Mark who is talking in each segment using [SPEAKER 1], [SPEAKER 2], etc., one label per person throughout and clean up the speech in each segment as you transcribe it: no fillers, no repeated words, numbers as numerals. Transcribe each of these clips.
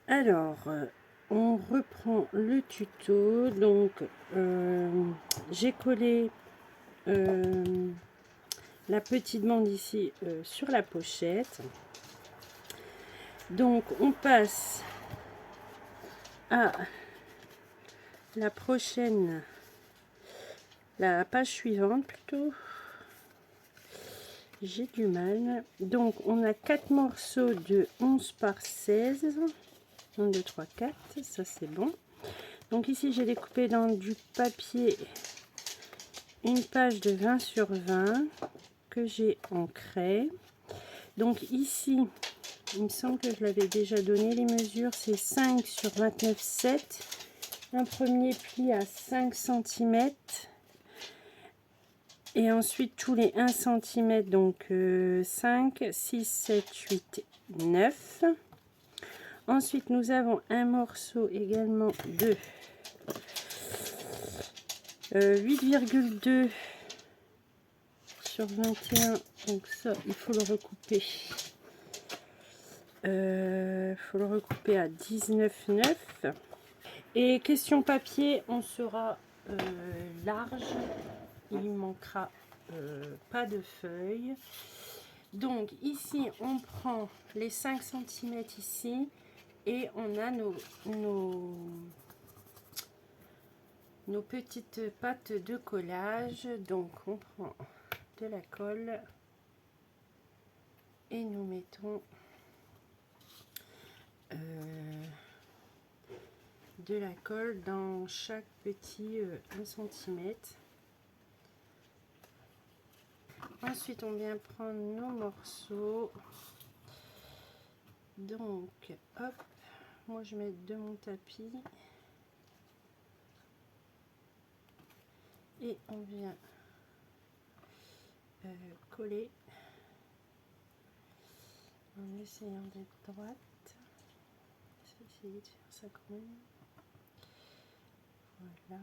[SPEAKER 1] Alors, on reprend le tuto. Donc, j'ai collé la petite bande ici sur la pochette. Donc, on passe à la prochaine, la page suivante plutôt. J'ai du mal. Donc, on a 4 morceaux de 11 par 16. 1, 2, 3, 4. Ça, c'est bon. Donc, ici, j'ai découpé dans du papier une page de 20 sur 20 que j'ai ancrée. Donc, ici, il me semble que je l'avais déjà donné les mesures. C'est 5 sur 29,7. Un premier pli à 5 cm. Et ensuite tous les 1 cm, donc 5, 6, 7, 8, 9. Ensuite, nous avons un morceau également de 8,2 sur 21. Donc ça, il faut le recouper. Faut le recouper à 19,9. Et question papier, on sera large. Il manquera pas de feuilles. Donc ici, on prend les 5 cm ici et on a nos petites pattes de collage. Donc on prend de la colle et nous mettons de la colle dans chaque petit 1 cm. Ensuite, on vient prendre nos morceaux. Donc, hop, moi je mets de mon tapis. Et on vient coller en essayant d'être droite. Je vais essayer de faire ça quand même. Voilà.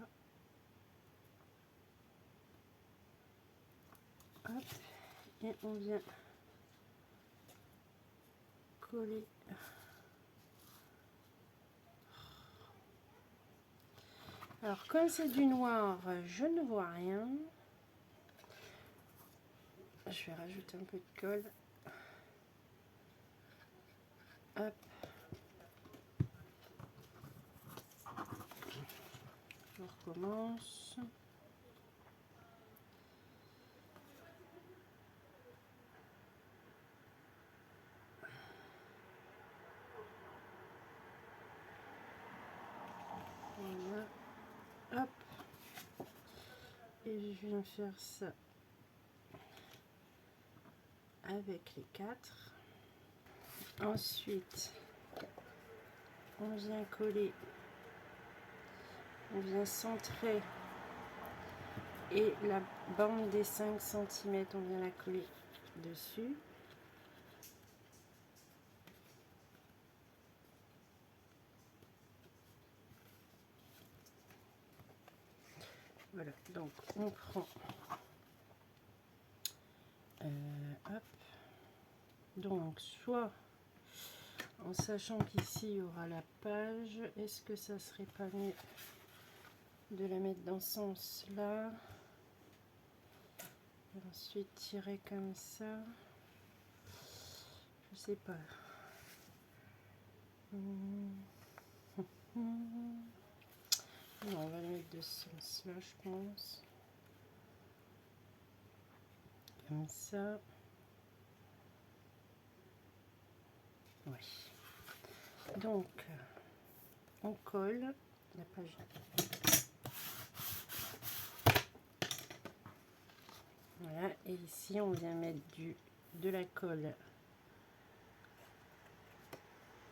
[SPEAKER 1] Hop. Et on vient coller. Alors comme c'est du noir, je ne vois rien. Je vais rajouter un peu de colle. Hop. Je recommence. Voilà. Hop. Et je viens faire ça avec les 4. Ensuite, on vient coller, on vient centrer et la bande des 5 cm, on vient la coller dessus. Voilà, donc on prend, hop, donc soit en sachant qu'ici il y aura la page, est-ce que ça serait pas mieux de la mettre dans ce sens là, et ensuite tirer comme ça, je sais pas. Non, on va le mettre de ce sens là, je pense, comme ça. Oui. Donc on colle la page. Voilà, et ici on vient mettre de la colle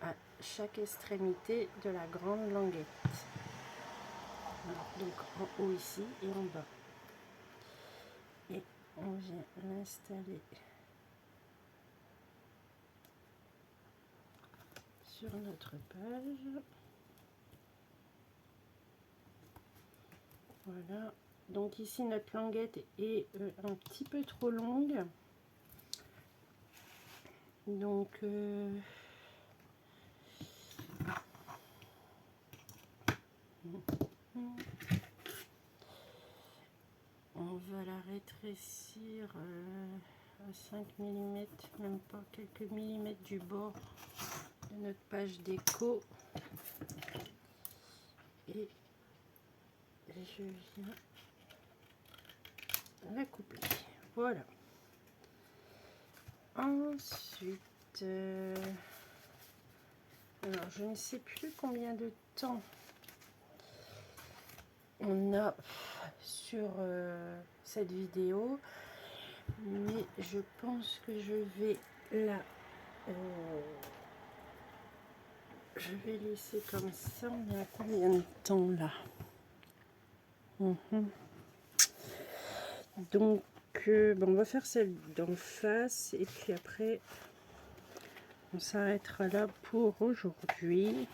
[SPEAKER 1] à chaque extrémité de la grande languette. Alors, donc en haut ici et en bas. Et on vient l'installer sur notre page. Voilà. Donc ici notre languette est un petit peu trop longue. Donc On va la rétrécir à 5 mm, même pas quelques millimètres du bord de notre page déco. Et je viens la couper. Voilà. Ensuite, alors je ne sais plus combien de temps on a sur cette vidéo, mais je pense que je vais je vais laisser comme ça. On est à combien de temps là? Donc bon, on va faire celle d'en face et puis après on s'arrêtera là pour aujourd'hui.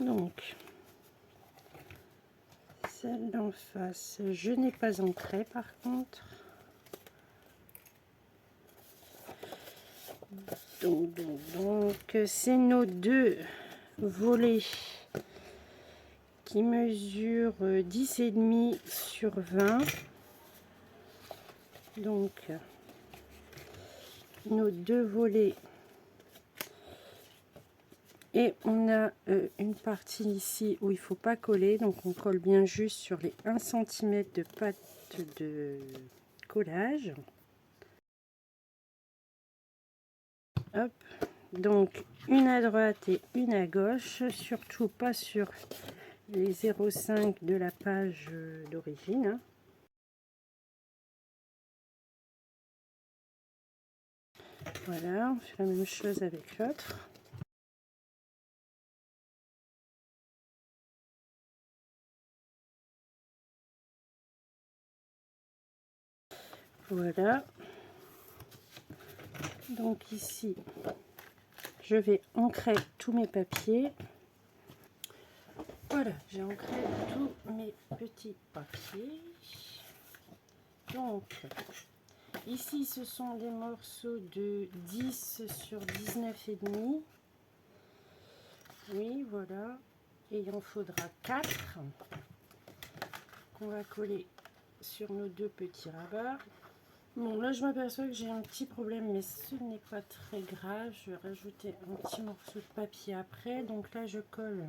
[SPEAKER 1] Donc celle d'en face, je n'ai pas ancré par contre. Donc c'est nos deux volets qui mesurent 10,5 sur 20. Donc nos deux volets, et on a une partie ici où il faut pas coller, donc on colle bien juste sur les 1 cm de pâte de collage. Hop, donc une à droite et une à gauche, surtout pas sur les 0,5 de la page d'origine. Voilà, on fait la même chose avec l'autre. Voilà. Donc ici, je vais ancrer tous mes papiers. Voilà, j'ai ancré tous mes petits papiers. Donc, ici, ce sont des morceaux de 10 sur 19,5. Oui, voilà. Et il en faudra 4 qu'on va coller sur nos deux petits rabats. Bon, là, je m'aperçois que j'ai un petit problème, mais ce n'est pas très grave. Je vais rajouter un petit morceau de papier après. Donc là, je colle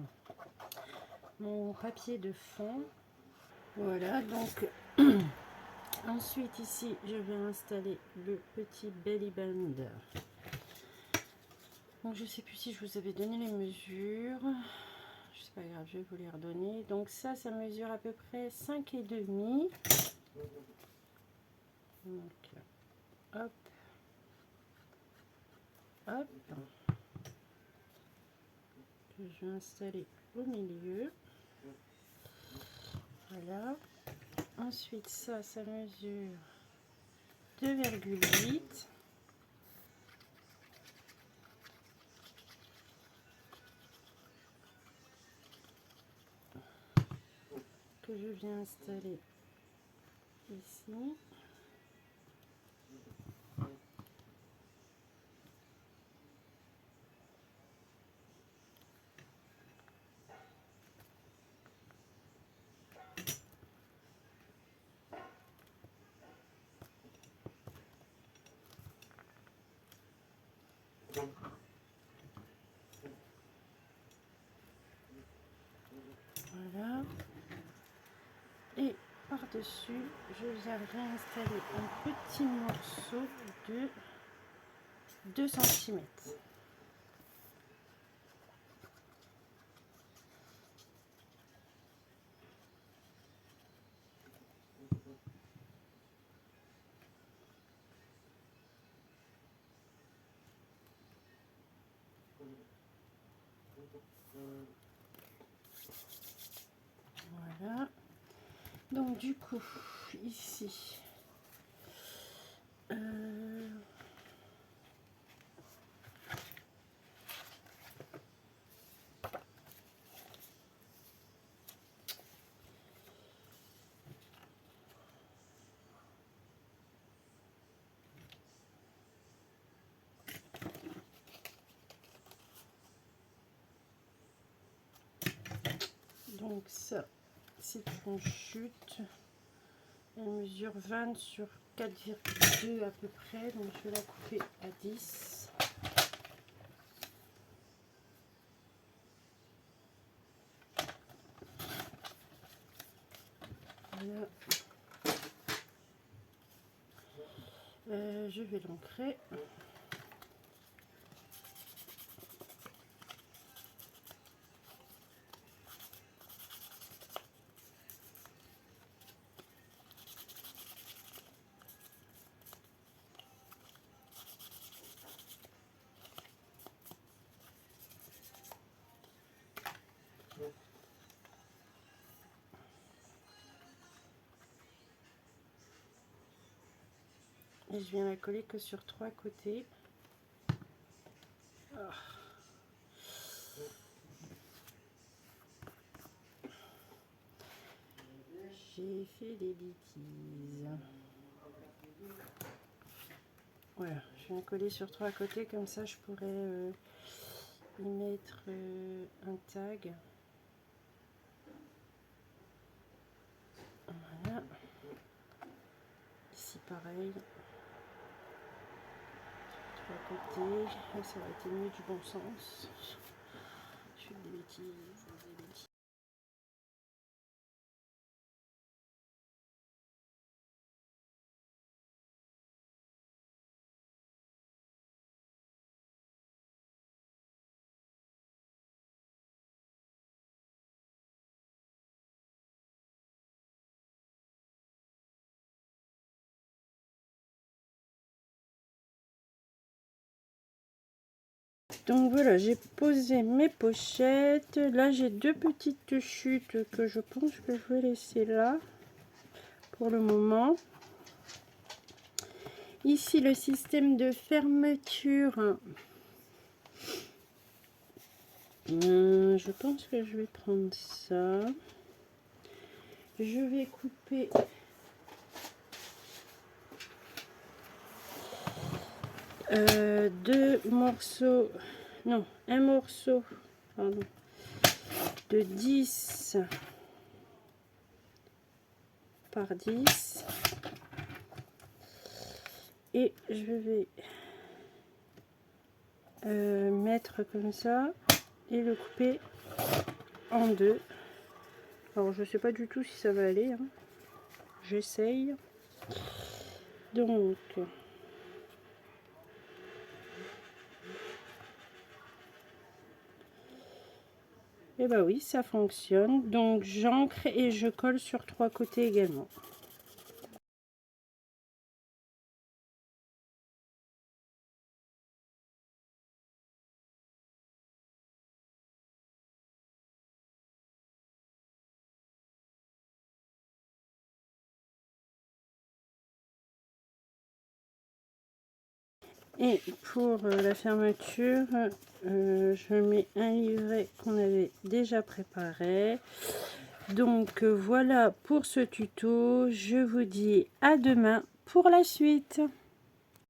[SPEAKER 1] mon papier de fond. Voilà, donc ensuite ici, je vais installer le petit belly band. Donc je sais plus si je vous avais donné les mesures. C'est pas grave, je vais vous les redonner. Donc ça mesure à peu près 5,5. Donc hop, hop, que je vais installer au milieu. Voilà. Ensuite ça mesure 2,8. Que je viens installer ici. Voilà. Et par-dessus, je viens réinstaller un petit morceau de 2 cm. Voilà. Donc du coup, ici, Donc ça, c'est une chute. Elle mesure 20 sur 4,2 à peu près. Donc je vais la couper à 10. Voilà. Je vais l'ancrer. Et je viens la coller que sur 3 côtés. Oh. J'ai fait des bêtises. Voilà, je viens coller sur 3 côtés, comme ça je pourrais y mettre un tag. Voilà. Ici pareil. Sur 3 côtés. Là, ça aurait été mieux du bon sens. Je fais des bêtises, des bêtises. Donc voilà, j'ai posé mes pochettes. Là, j'ai 2 petites chutes que je pense que je vais laisser là pour le moment. Ici, le système de fermeture. Je pense que je vais prendre ça. Je vais couper deux morceaux, non, un morceau, pardon, de 10 par 10 et je vais mettre comme ça et le couper en deux. Alors je sais pas du tout si ça va aller, hein. J'essaye. Donc et bah oui, ça fonctionne. Donc j'ancre et je colle sur 3 côtés également. Et pour la fermeture, je mets un livret qu'on avait déjà préparé. Donc voilà pour ce tuto. Je vous dis à demain pour la suite.